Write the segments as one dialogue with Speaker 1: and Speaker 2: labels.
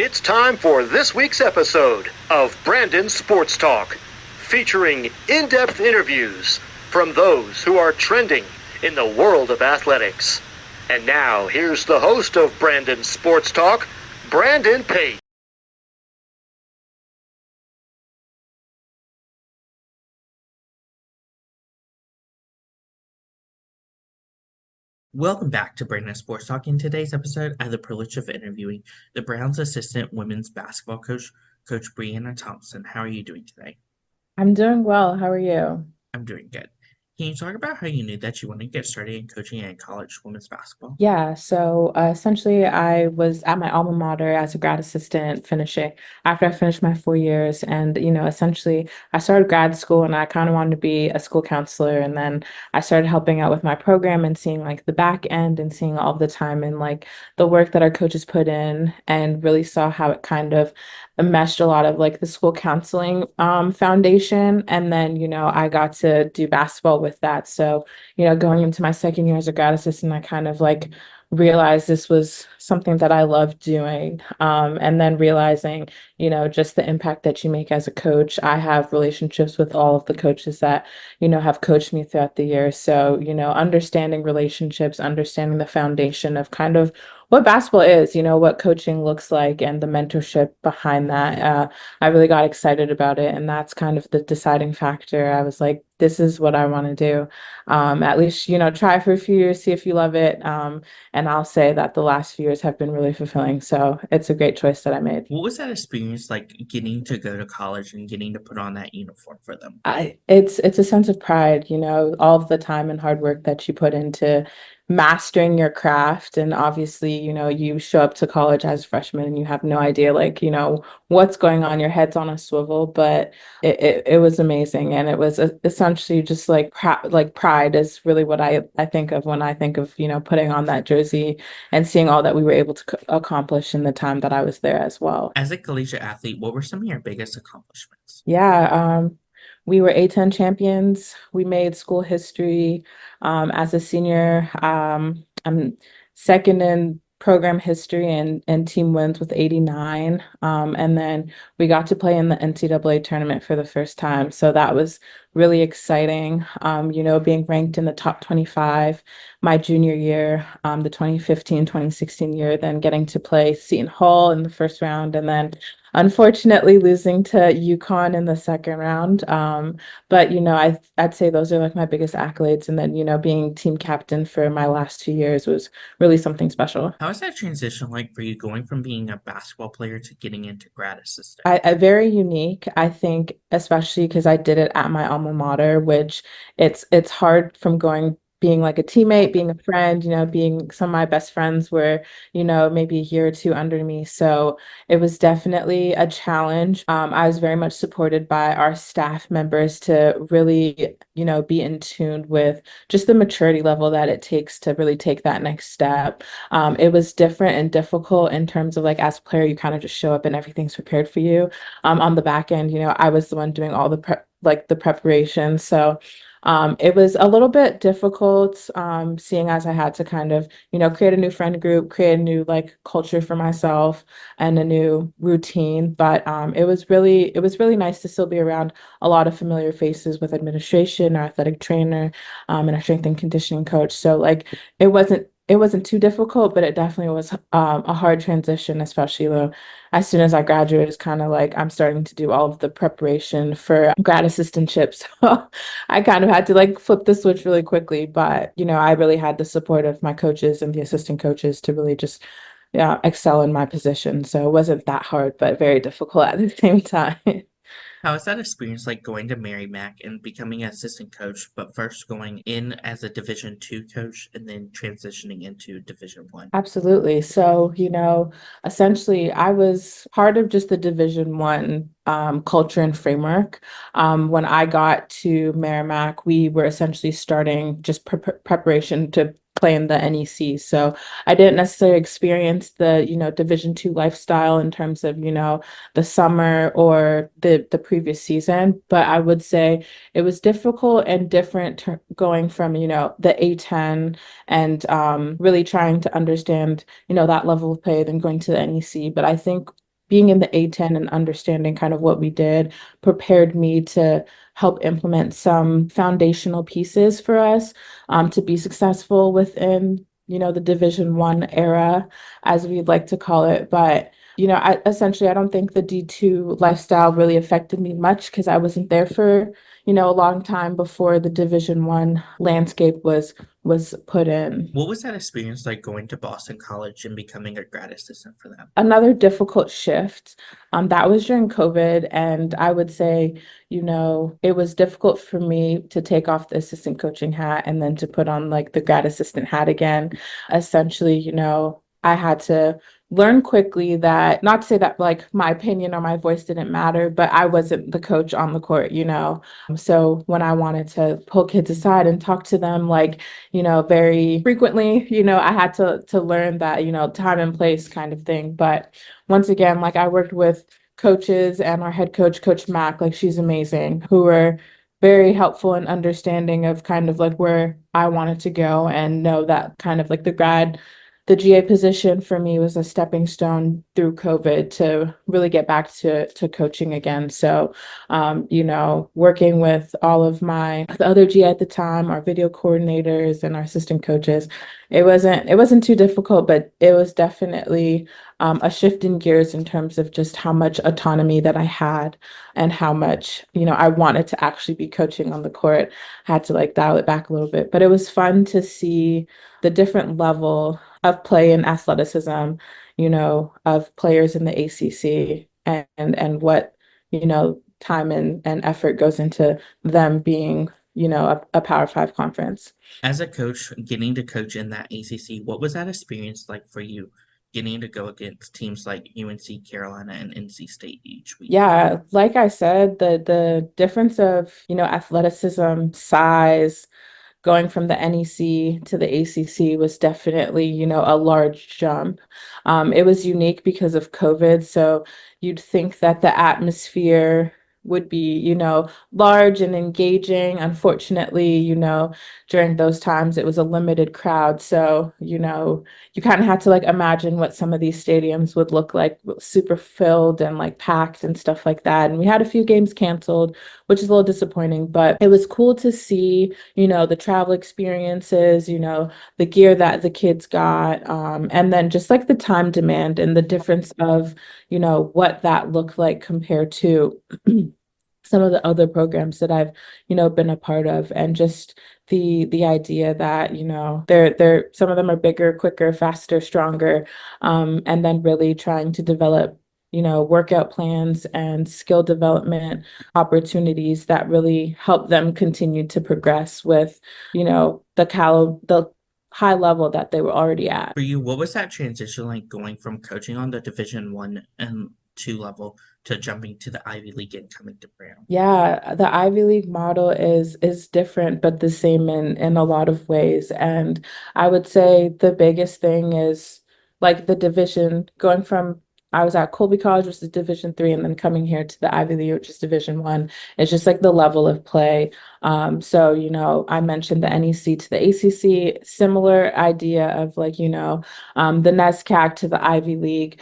Speaker 1: It's time for this week's episode of Brandon Sports Talk, featuring in-depth interviews from those who are trending in the world of athletics. And now, here's the host of Brandon Sports Talk, Brandon Pate.
Speaker 2: Welcome back to Brandon Sports Talk. In today's episode, I have the privilege of interviewing the Browns' assistant women's basketball coach, Coach Brianna Thompson. How are you doing today?
Speaker 3: I'm doing well. How are you?
Speaker 2: I'm doing good. Can you talk about how you knew that you wanted to get started in coaching at college women's basketball?
Speaker 3: Yeah, so essentially, I was at my alma mater as a grad assistant finishing after I finished my 4 years. And, essentially, I started grad school and I kind of wanted to be a school counselor. And then I started helping out with my program and seeing like the back end and seeing all the time and like the work that our coaches put in and really saw how it kind of meshed a lot of like the school counseling foundation. And then, I got to do basketball with that. So, going into my second year as a grad assistant, I kind of like realized this was something that I love doing. And then realizing, just the impact that you make as a coach. I have relationships with all of the coaches that, have coached me throughout the year. So, understanding relationships, understanding the foundation of kind of what basketball is, what coaching looks like and the mentorship behind that. I really got excited about it. And that's kind of the deciding factor. I was like, this is what I want to do. At least, try for a few years, see if you love it. And I'll say that the last few years have been really fulfilling. So it's a great choice that I made.
Speaker 2: What was that experience like getting to go to college and getting to put on that uniform for them?
Speaker 3: It's a sense of pride, all of the time and hard work that you put into mastering your craft. And obviously, you show up to college as a freshman and you have no idea, like, what's going on. Your head's on a swivel, but it was amazing. And it was essentially just like pride is really what I think of when I think of, putting on that jersey and seeing all that we were able to accomplish in the time that I was there as well.
Speaker 2: As a collegiate athlete, what were some of your biggest accomplishments?
Speaker 3: Yeah, we were A10 champions. We made school history. As a senior, I'm second in program history and team wins with 89. And then we got to play in the NCAA tournament for the first time. So that was really exciting. Being ranked in the top 25 my junior year, the 2015, 2016 year, then getting to play Seton Hall in the first round and then unfortunately losing to UConn in the second round. But I'd say those are like my biggest accolades. And then, being team captain for my last 2 years was really something special.
Speaker 2: How was that transition like for you going from being a basketball player to getting into grad assistant?
Speaker 3: I very unique, I think, especially because I did it at my alma mater, which it's hard from going being like a teammate, being a friend, being some of my best friends were, maybe a year or two under me. So it was definitely a challenge. I was very much supported by our staff members to really, be in tune with just the maturity level that it takes to really take that next step. It was different and difficult in terms of like as a player, you kind of just show up and everything's prepared for you. On the back end, I was the one doing all the prep, like the preparation. So it was a little bit difficult, seeing as I had to kind of, create a new friend group, create a new like culture for myself and a new routine. But it was really nice to still be around a lot of familiar faces with administration, our athletic trainer, and our strength and conditioning coach. So like it wasn't too difficult, but it definitely was a hard transition, especially though as soon as I graduated, it's kind of like I'm starting to do all of the preparation for grad assistantships. So I kind of had to like flip the switch really quickly, but I really had the support of my coaches and the assistant coaches to really just yeah, excel in my position. So it wasn't that hard, but very difficult at the same time.
Speaker 2: How was that experience like going to Mary Mac and becoming an assistant coach, but first going in as a Division 2 coach and then transitioning into Division 1?
Speaker 3: Absolutely. So, essentially, I was part of just the Division 1 culture and framework. When I got to Merrimack, we were essentially starting just preparation to play in the NEC. So I didn't necessarily experience the, Division 2 lifestyle in terms of, the summer or the previous season. But I would say it was difficult and different going from, the A10 and really trying to understand, that level of play than going to the NEC. But I think being in the A10 and understanding kind of what we did prepared me to help implement some foundational pieces for us to be successful within, the Division 1 era, as we'd like to call it. But I don't think the D2 lifestyle really affected me much because I wasn't there for, a long time before the Division 1 landscape was put in.
Speaker 2: What was that experience like going to Boston College and becoming a grad assistant for them?
Speaker 3: Another difficult shift. That was during COVID, and I would say, it was difficult for me to take off the assistant coaching hat and then to put on like the grad assistant hat again. Essentially, I had to learn quickly that, not to say that like my opinion or my voice didn't matter, but I wasn't the coach on the court. So when I wanted to pull kids aside and talk to them, like, very frequently, I had to learn that, time and place kind of thing. But once again, like I worked with coaches and our head coach, Coach Mack, like she's amazing, who were very helpful and understanding of kind of like where I wanted to go and know that kind of like the GA position for me was a stepping stone through COVID to really get back to coaching again. So, working with all of the other GA at the time, our video coordinators and our assistant coaches, it wasn't too difficult, but it was definitely a shift in gears in terms of just how much autonomy that I had and how much, I wanted to actually be coaching on the court. I had to like dial it back a little bit, but it was fun to see the different level of play and athleticism, of players in the ACC and what, time and effort goes into them being, a Power 5 conference.
Speaker 2: As a coach, getting to coach in that ACC, what was that experience like for you? Getting to go against teams like UNC, Carolina, and NC State each week.
Speaker 3: Yeah, like I said, the difference of, athleticism, size, going from the NEC to the ACC was definitely, a large jump. It was unique because of COVID, so you'd think that the atmosphere would be, large and engaging. Unfortunately, during those times it was a limited crowd, so, you kind of had to like imagine what some of these stadiums would look like, super filled and like packed and stuff like that. And we had a few games canceled, which is a little disappointing, but it was cool to see, the travel experiences, the gear that the kids got, and then just like the time demand and the difference of, what that looked like compared to some of the other programs that I've, been a part of, and just the idea that, they're some of them are bigger, quicker, faster, stronger, and then really trying to develop, workout plans and skill development opportunities that really help them continue to progress with, the high level that they were already at.
Speaker 2: For you, what was that transition like going from coaching on the Division 1 and 2 level to jumping to the Ivy League and coming to Brown?
Speaker 3: Yeah, the Ivy League model is different but the same in a lot of ways. And I would say the biggest thing is like the division going from I was at Colby College, which is Division 3, and then coming here to the Ivy League, which is Division 1. It's just like the level of play. So, I mentioned the NEC to the ACC, similar idea of like, the NESCAC to the Ivy League.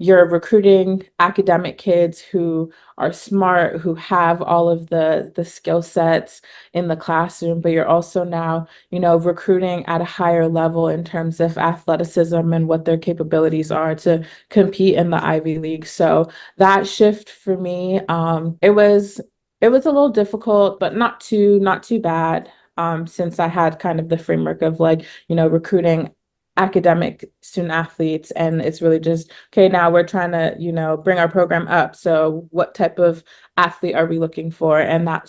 Speaker 3: You're recruiting academic kids who are smart, who have all of the skill sets in the classroom, but you're also now, recruiting at a higher level in terms of athleticism and what their capabilities are to compete in the Ivy League. So that shift for me, it was a little difficult, but not too bad. Since I had kind of the framework of like, recruiting academic student athletes, and it's really just okay, now we're trying to bring our program up, so what type of athlete are we looking for? And that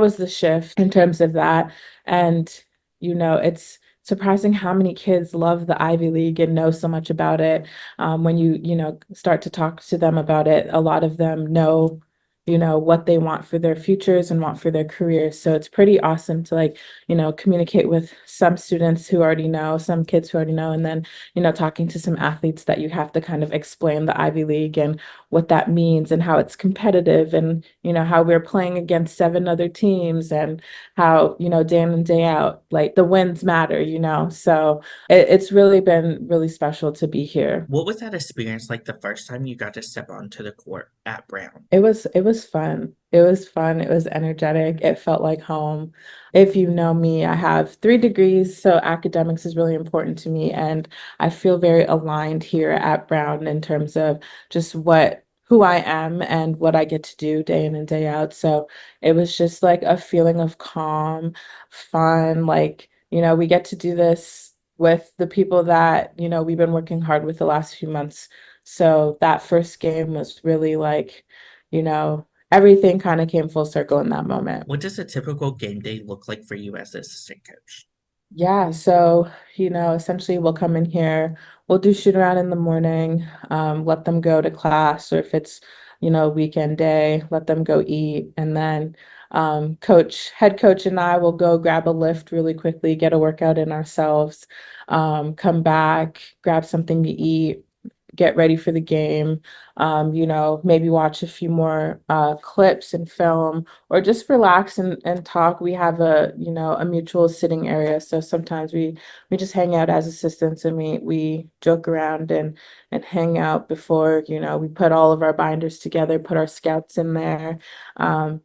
Speaker 3: was the shift in terms of that. And it's surprising how many kids love the Ivy League and know so much about it. When you start to talk to them about it, a lot of them know what they want for their futures and want for their careers. So it's pretty awesome to like, communicate with some students who already know, some kids who already know, and then, talking to some athletes that you have to kind of explain the Ivy League and what that means and how it's competitive and, how we're playing against seven other teams and how, day in and day out, like the wins matter, So it's really been really special to be here.
Speaker 2: What was that experience like the first time you got to step onto the court at Brown?
Speaker 3: It was fun. It was fun. It was energetic. It felt like home. If you know me, I have 3 degrees, so academics is really important to me, and I feel very aligned here at Brown in terms of just who I am and what I get to do day in and day out. So it was just like a feeling of calm, fun, like, we get to do this with the people that, we've been working hard with the last few months. So that first game was really like, everything kind of came full circle in that moment.
Speaker 2: What does a typical game day look like for you as an assistant coach?
Speaker 3: Yeah, so, essentially we'll come in here, we'll do shoot around in the morning, let them go to class, or if it's, weekend day, let them go eat. And then head coach and I will go grab a lift really quickly, get a workout in ourselves, come back, grab something to eat, get ready for the game, maybe watch a few more clips and film, or just relax and talk. We have a mutual sitting area. So sometimes we just hang out as assistants and we joke around and hang out before, we put all of our binders together, put our scouts in there, um,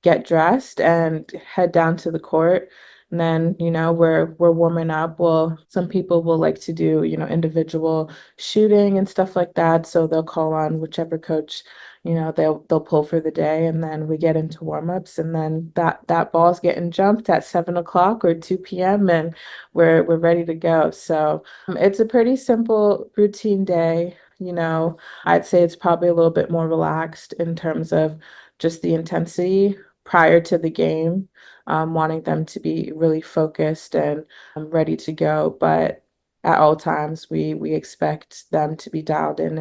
Speaker 3: get dressed and head down to the court. And then, we're warming up. Well, some people will like to do, individual shooting and stuff like that. So they'll call on whichever coach, they'll pull for the day, and then we get into warm-ups, and then that ball's getting jumped at 7 o'clock or 2 p.m. and we're ready to go. So it's a pretty simple routine day. I'd say it's probably a little bit more relaxed in terms of just the intensity prior to the game, wanting them to be really focused and ready to go. But at all times, we expect them to be dialed in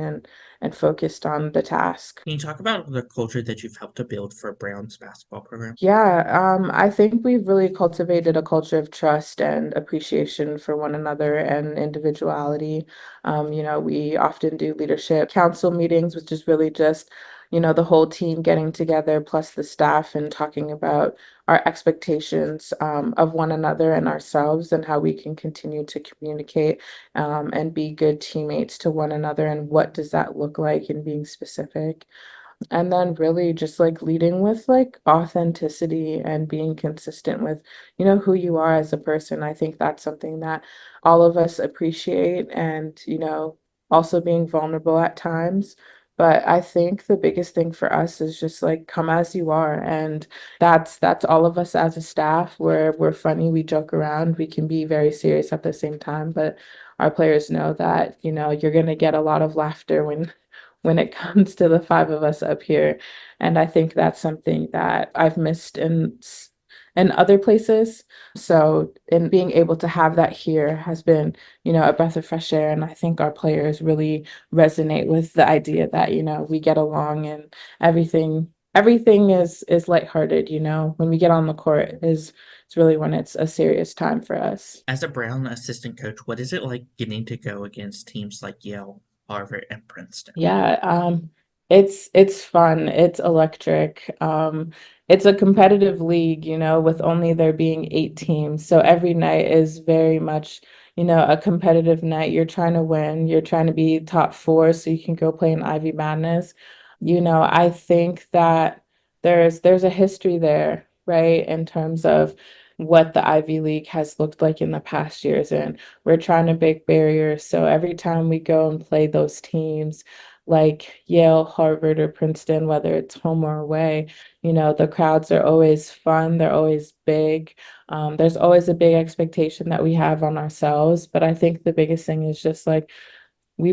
Speaker 3: and focused on the task.
Speaker 2: Can you talk about the culture that you've helped to build for Brown's basketball program?
Speaker 3: Yeah, I think we've really cultivated a culture of trust and appreciation for one another and individuality. We often do leadership council meetings, which is really just, the whole team getting together plus the staff and talking about our expectations of one another and ourselves and how we can continue to communicate and be good teammates to one another and what does that look like in being specific. And then really just like leading with like authenticity and being consistent with, who you are as a person. I think that's something that all of us appreciate and, also being vulnerable at times. But I think the biggest thing for us is just like come as you are. And that's all of us as a staff. We're funny, we joke around, we can be very serious at the same time, but our players know that, you're gonna get a lot of laughter when it comes to the five of us up here. And I think that's something that I've missed in other places. So in being able to have that here has been, a breath of fresh air. And I think our players really resonate with the idea that, we get along and everything is lighthearted, when we get on the court is it's really when it's a serious time for us.
Speaker 2: As a Brown assistant coach, what is it like getting to go against teams like Yale, Harvard, and Princeton?
Speaker 3: Yeah, it's fun. It's electric. It's a competitive league, with only there being 8 teams. So every night is very much, a competitive night. You're trying to win. You're trying to be top four so you can go play in Ivy Madness. I think that there's a history there, right, in terms of what the Ivy League has looked like in the past years, and we're trying to break barriers. So every time we go and play those teams like Yale, Harvard, or Princeton, whether it's home or away, the crowds are always fun, they're always big. There's always a big expectation that we have on ourselves. But I think the biggest thing is just like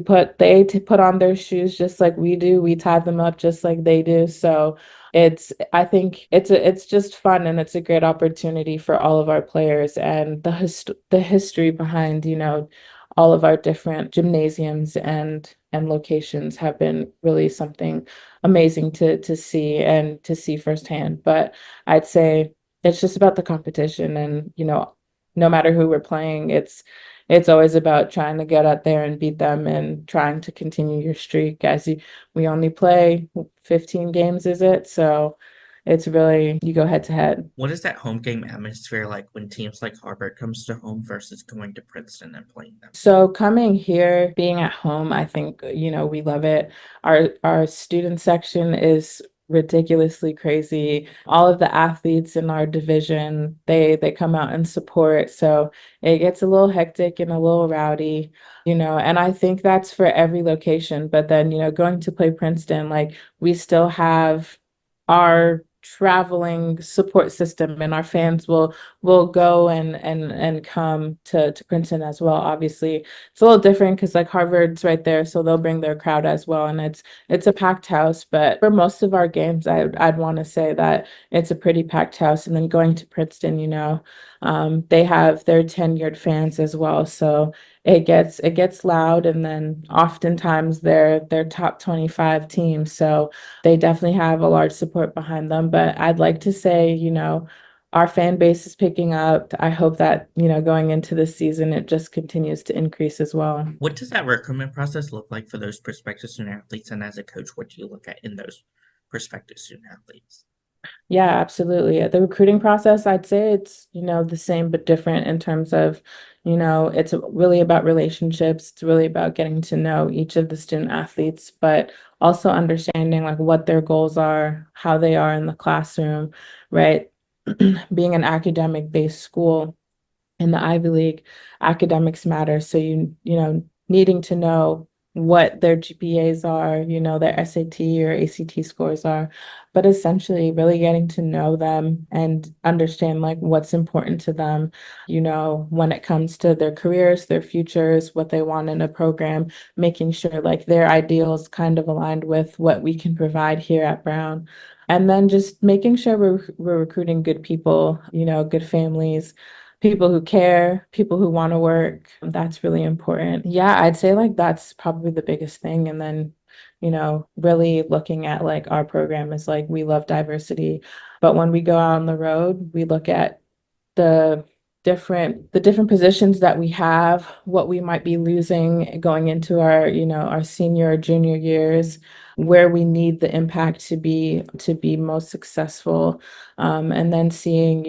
Speaker 3: put on their shoes just like we do. We tie them up just like they do. So I think it's just fun and it's a great opportunity for all of our players and the history behind, all of our different gymnasiums and locations have been really something amazing to see and to see firsthand. But I'd say it's just about the competition and, no matter who we're playing, it's always about trying to get out there and beat them and trying to continue your streak we only play 15 games, is it? So it's really you go head to head.
Speaker 2: What is that home game atmosphere like when teams like Harvard comes to home versus going to Princeton and playing them?
Speaker 3: So coming here, being at home, I think, we love it. Our student section is ridiculously crazy. All of the athletes in our division, they come out and support. So it gets a little hectic and a little rowdy, and I think that's for every location. But then, going to play Princeton, like we still have our traveling support system and our fans will go and come to Princeton as well. Obviously, it's a little different because like Harvard's right there, so they'll bring their crowd as well, and it's a packed house. But for most of our games, I'd want to say that it's a pretty packed house. And then going to Princeton, they have their tenured fans as well, so it gets loud. And then oftentimes they're top 25 teams, so they definitely have a large support behind them. But I'd like to say, our fan base is picking up. I hope that, going into this season, it just continues to increase as well.
Speaker 2: What does that recruitment process look like for those prospective student athletes? And as a coach, what do you look at in those prospective student athletes?
Speaker 3: Yeah, absolutely. The recruiting process, I'd say it's, the same but different in terms of, it's really about relationships. It's really about getting to know each of the student athletes, but also understanding like what their goals are, how they are in the classroom, right? Being an academic based school in the Ivy League, academics matter. So needing to know what their GPAs are, their SAT or ACT scores are, but essentially really getting to know them and understand like what's important to them, when it comes to their careers, their futures, what they want in a program, making sure like their ideals kind of aligned with what we can provide here at Brown. And then just making sure we're recruiting good people, good families, people who care, people who want to work. That's really important. Yeah, I'd say like that's probably the biggest thing. And then, really looking at like our program is like we love diversity, but when we go out on the road, we look at the the different positions that we have, what we might be losing going into our senior or junior years, where we need the impact to be most successful. And then seeing,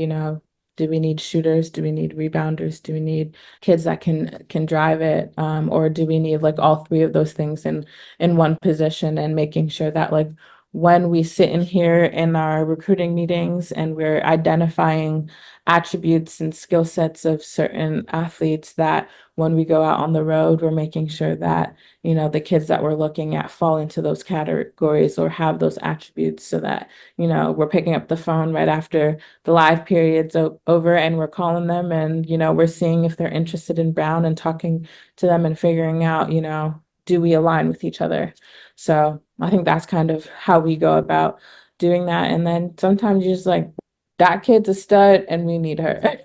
Speaker 3: do we need shooters? Do we need rebounders? Do we need kids that can drive it? Or do we need like all three of those things in one position, and making sure that like when we sit in here in our recruiting meetings and we're identifying attributes and skill sets of certain athletes, that when we go out on the road, we're making sure that, the kids that we're looking at fall into those categories or have those attributes, so that, we're picking up the phone right after the live period's over and we're calling them, and, we're seeing if they're interested in Brown and talking to them and figuring out, do we align with each other? So I think that's kind of how we go about doing that. And then sometimes you just like, that kid's a stud and we need her.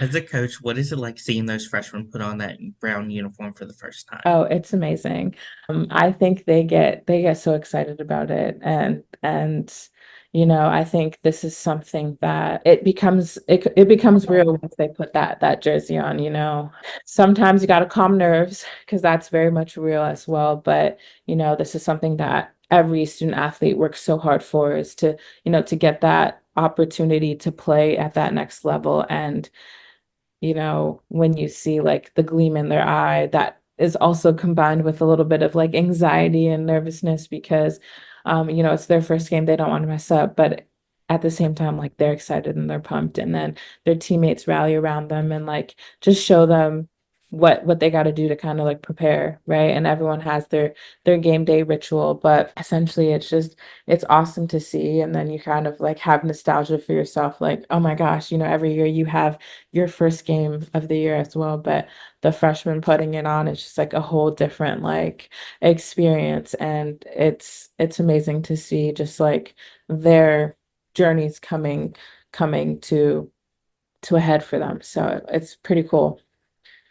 Speaker 2: As a coach, what is it like seeing those freshmen put on that brown uniform for the first time?
Speaker 3: Oh, it's amazing. I think they get so excited about it, and I think this is something that it becomes real once they put that jersey on. Sometimes you got to calm nerves because that's very much real as well. But this is something that every student athlete works so hard for, is to get that opportunity to play at that next level. And when you see like the gleam in their eye, that is also combined with a little bit of like anxiety and nervousness because, it's their first game. They don't want to mess up, but at the same time, like they're excited and they're pumped. And then their teammates rally around them and like just show them what they got to do to kind of like prepare, right? And everyone has their game day ritual, but essentially it's awesome to see. And then you kind of like have nostalgia for yourself, like, oh my gosh, every year you have your first game of the year as well, but the freshman putting it on, it's just like a whole different like experience. And it's amazing to see just like their journeys coming to a head for them. So it's pretty cool.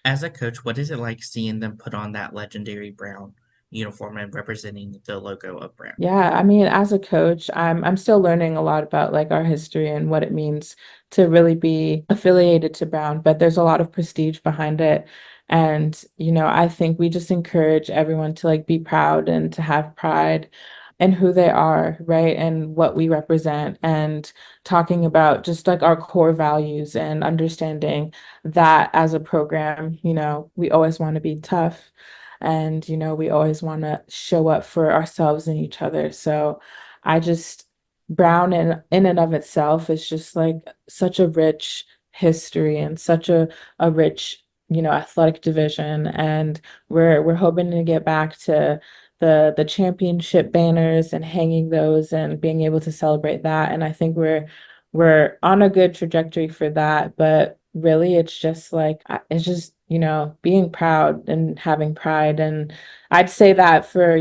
Speaker 2: As a coach, what is it like seeing them put on that legendary brown uniform and representing the logo of Brown?
Speaker 3: Yeah, I mean, as a coach, I'm still learning a lot about like our history and what it means to really be affiliated to Brown, but there's a lot of prestige behind it. And, I think we just encourage everyone to like be proud and to have pride in who they are, right? And what we represent and talking about just like our core values and understanding that as a program, we always want to be tough and, we always want to show up for ourselves and each other. So I just, Brown in and of itself is just like such a rich history and such a rich, athletic division. And we're hoping to get back to the championship banners and hanging those and being able to celebrate that. And I think we're on a good trajectory for that. But really, it's just like it's just, being proud and having pride. And I'd say that for,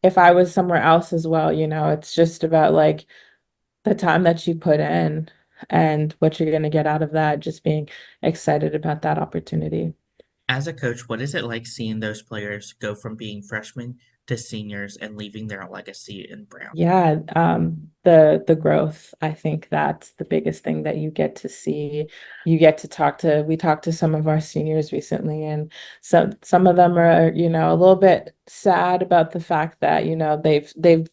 Speaker 3: if I was somewhere else as well, it's just about like the time that you put in and what you're going to get out of that, just being excited about that opportunity.
Speaker 2: As a coach, what is it like seeing those players go from being freshmen to seniors and leaving their legacy in Brown?
Speaker 3: Yeah, the growth, I think that's the biggest thing that you get to see. You get to we talked to some of our seniors recently, and some of them are, a little bit sad about the fact that, they've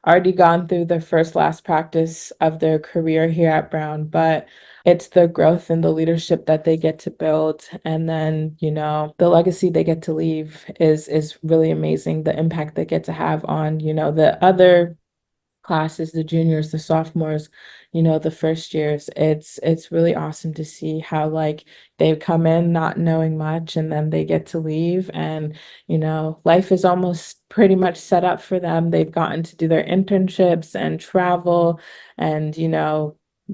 Speaker 3: already gone through their first last practice of their career here at Brown, but it's the growth and the leadership that they get to build, and then, the legacy they get to leave is really amazing. The impact they get to have on, the other classes, the juniors, the sophomores, the first years. It's really awesome to see how like they've come in not knowing much and then they get to leave and life is almost pretty much set up for them. They've gotten to do their internships and travel and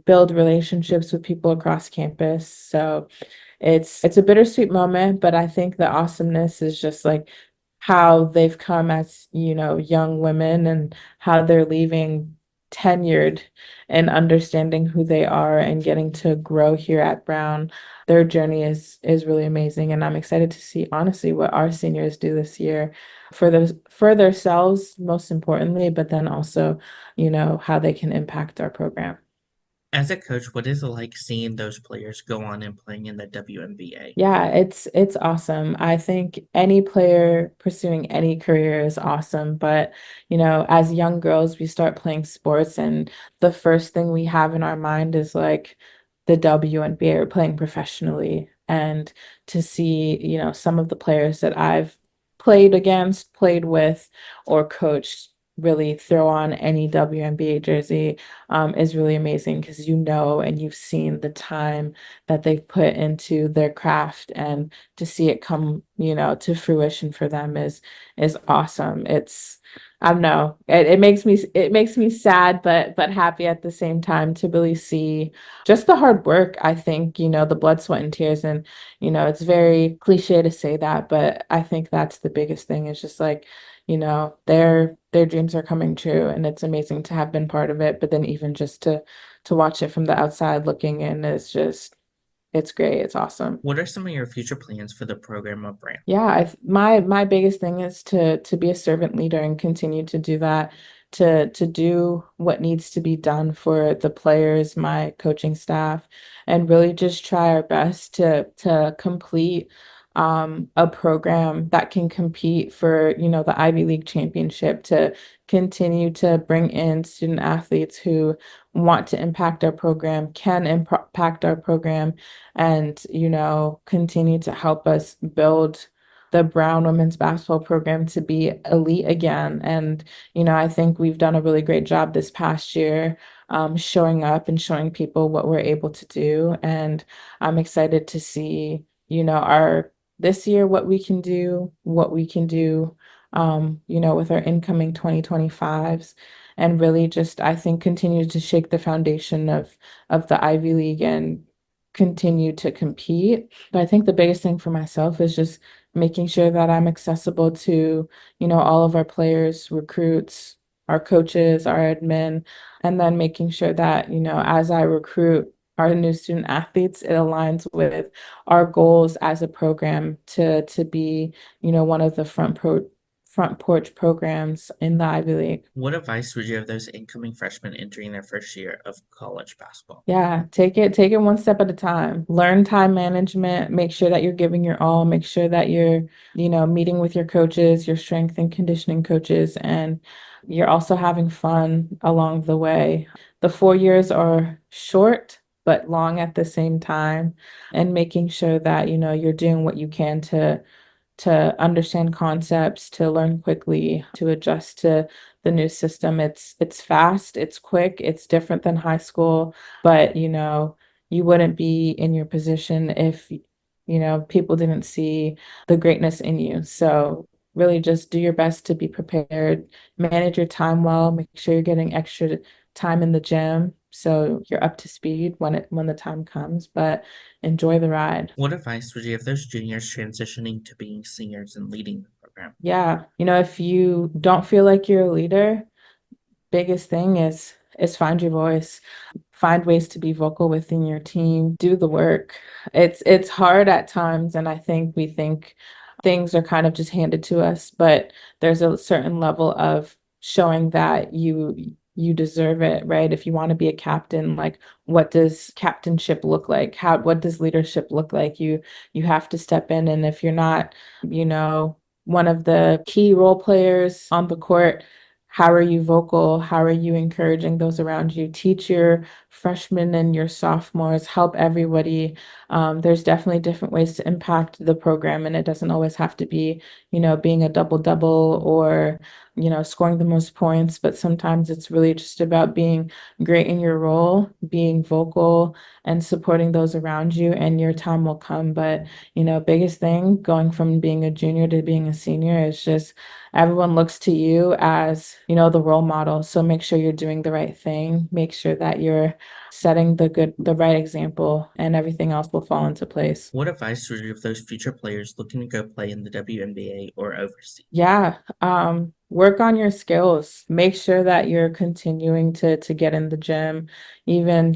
Speaker 3: build relationships with people across campus. So it's a bittersweet moment, but I think the awesomeness is just like how they've come as, young women and how they're leaving tenured and understanding who they are and getting to grow here at Brown. Their journey is really amazing, and I'm excited to see honestly what our seniors do this year for themselves most importantly, but then also, how they can impact our program.
Speaker 2: As a coach, what is it like seeing those players go on and playing in the WNBA?
Speaker 3: Yeah, it's awesome. I think any player pursuing any career is awesome, but as young girls, we start playing sports and the first thing we have in our mind is like the WNBA or playing professionally. And to see, some of the players that I've played against, played with, or coached really throw on any WNBA jersey is really amazing because and you've seen the time that they've put into their craft and to see it come, to fruition for them is awesome. I don't know. It makes me sad but happy at the same time to really see just the hard work. I think, the blood, sweat, and tears. And, it's very cliche to say that, but I think that's the biggest thing is just like, their dreams are coming true and it's amazing to have been part of it. But then even just to watch it from the outside looking in is just it's great. It's awesome.
Speaker 2: What are some of your future plans for the program of Brown?
Speaker 3: Yeah, my biggest thing is to be a servant leader and continue to do that, to do what needs to be done for the players, my coaching staff, and really just try our best to complete a program that can compete for, the Ivy League championship, to continue to bring in student athletes who want to impact our program, can impact our program, and, continue to help us build the Brown women's basketball program to be elite again. And, I think we've done a really great job this past year, showing up and showing people what we're able to do. And I'm excited to see, our this year, what we can do, with our incoming 2025s and really just, I think, continue to shake the foundation of the Ivy League and continue to compete. But I think the biggest thing for myself is just making sure that I'm accessible to, all of our players, recruits, our coaches, our admin, and then making sure that, as I recruit our new student athletes. It aligns with our goals as a program to be, one of the front porch programs in the Ivy League.
Speaker 2: What advice would you have those incoming freshmen entering their first year of college basketball?
Speaker 3: Yeah, take it one step at a time. Learn time management, make sure that you're giving your all, make sure that you're, meeting with your coaches, your strength and conditioning coaches, and you're also having fun along the way. The 4 years are short but long at the same time, and making sure that, you're doing what you can to understand concepts, to learn quickly, to adjust to the new system. It's fast, it's quick, it's different than high school, but you wouldn't be in your position if people didn't see the greatness in you. So really just do your best to be prepared, manage your time well, make sure you're getting extra time in the gym so you're up to speed when the time comes, but enjoy the ride.
Speaker 2: What advice would you give those juniors transitioning to being seniors and leading the program?
Speaker 3: Yeah, if you don't feel like you're a leader, biggest thing is find your voice. Find ways to be vocal within your team. Do the work. It's hard at times, and I think we think things are kind of just handed to us, but there's a certain level of showing that you deserve it, right? If you want to be a captain, like what does captainship look like? What does leadership look like? You have to step in, and if you're not, you know, one of the key role players on the court, how are you vocal? How are you encouraging those around you? Teach your freshmen and your sophomores, help everybody. There's definitely different ways to impact the program, and it doesn't always have to be, being a double-double or, scoring the most points, but sometimes it's really just about being great in your role, being vocal and supporting those around you, and your time will come. But, biggest thing going from being a junior to being a senior is just everyone looks to you as, the role model. So make sure you're doing the right thing. Make sure that you're setting the right example, and everything else will fall into place.
Speaker 2: What advice would you give those future players looking to go play in the WNBA or overseas?
Speaker 3: Yeah, work on your skills. Make sure that you're continuing to get in the gym. Even,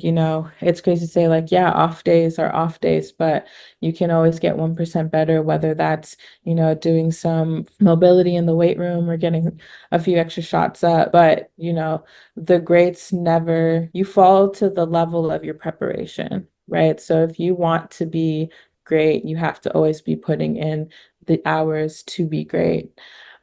Speaker 3: it's crazy to say like, yeah, off days are off days, but you can always get 1% better, whether that's, doing some mobility in the weight room or getting a few extra shots up. But, the greats never, you fall to the level of your preparation, right? So if you want to be great, you have to always be putting in the hours to be great.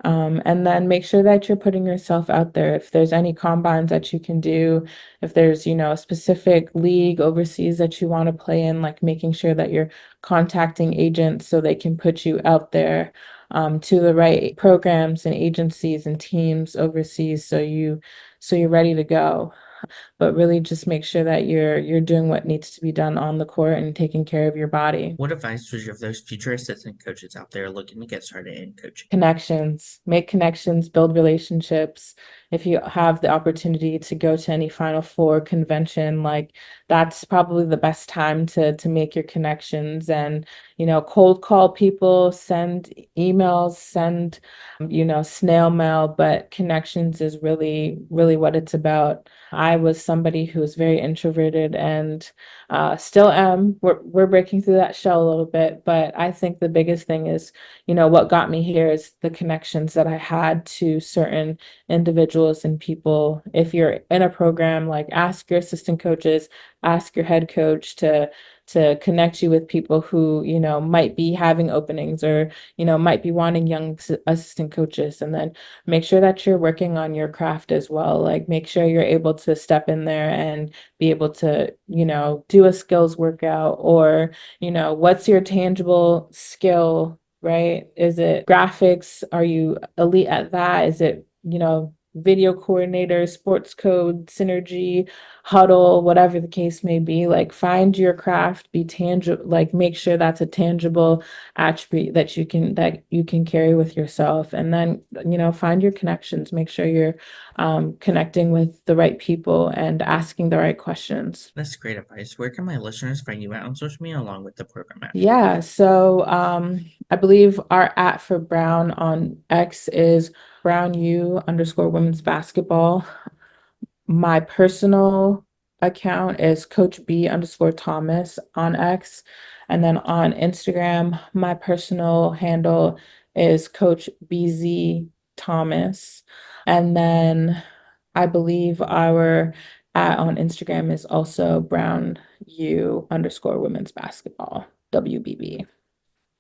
Speaker 3: And then make sure that you're putting yourself out there. If there's any combines that you can do, if there's, a specific league overseas that you want to play in, like making sure that you're contacting agents so they can put you out there to the right programs and agencies and teams overseas so you're ready to go. But really just make sure that you're doing what needs to be done on the court and taking care of your body.
Speaker 2: What advice would you give those future assistant coaches out there looking to get started in coaching?
Speaker 3: Connections, make connections, build relationships. If you have the opportunity to go to any Final Four convention, like that's probably the best time to make your connections and, cold call people, send emails, send, snail mail, but connections is really, really what it's about. I was somebody who was very introverted and still am. We're breaking through that shell a little bit, but I think the biggest thing is, what got me here is the connections that I had to certain individuals and people. If you're in a program, like ask your assistant coaches, ask your head coach to connect you with people who, might be having openings or, might be wanting young assistant coaches. And then make sure that you're working on your craft as well. Like make sure you're able to step in there and be able to, do a skills workout or, what's your tangible skill, right? Is it graphics? Are you elite at that? Is it, video coordinator, sports code, synergy, huddle, whatever the case may be? Like find your craft, be tangible, like make sure that's a tangible attribute that you can carry with yourself. And then, find your connections, make sure you're connecting with the right people and asking the right questions.
Speaker 2: That's great advice. Where can my listeners find you at on social media along with the program at?
Speaker 3: Yeah, so I believe our @ for Brown on X is BrownU_women's basketball. My personal account is Coach B_Thomas on X. And then on Instagram, my personal handle is Coach BZ Thomas. And then I believe our at on Instagram is also Brown U_women's basketball, WBB.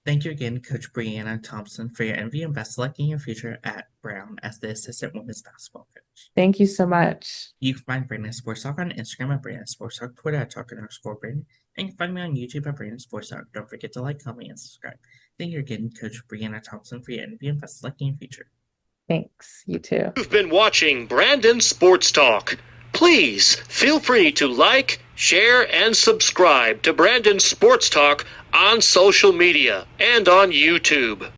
Speaker 2: Thank you again, Coach Brianna Thompson, for your interview and best luck in your future at Brown as the assistant women's basketball coach.
Speaker 3: Thank you so much.
Speaker 2: You can find Brandon Sports Talk on Instagram at Brandon Sports Talk, Twitter at Talk_Brandon, and you can find me on YouTube at Brandon Sports Talk. Don't forget to like, comment, and subscribe. Thank you again, Coach Brianna Thompson, for your interview and best luck in your future.
Speaker 3: Thanks. You too.
Speaker 1: You've been watching Brandon Sports Talk. Please feel free to like, share, and subscribe to Brandon Sports Talk on social media and on YouTube.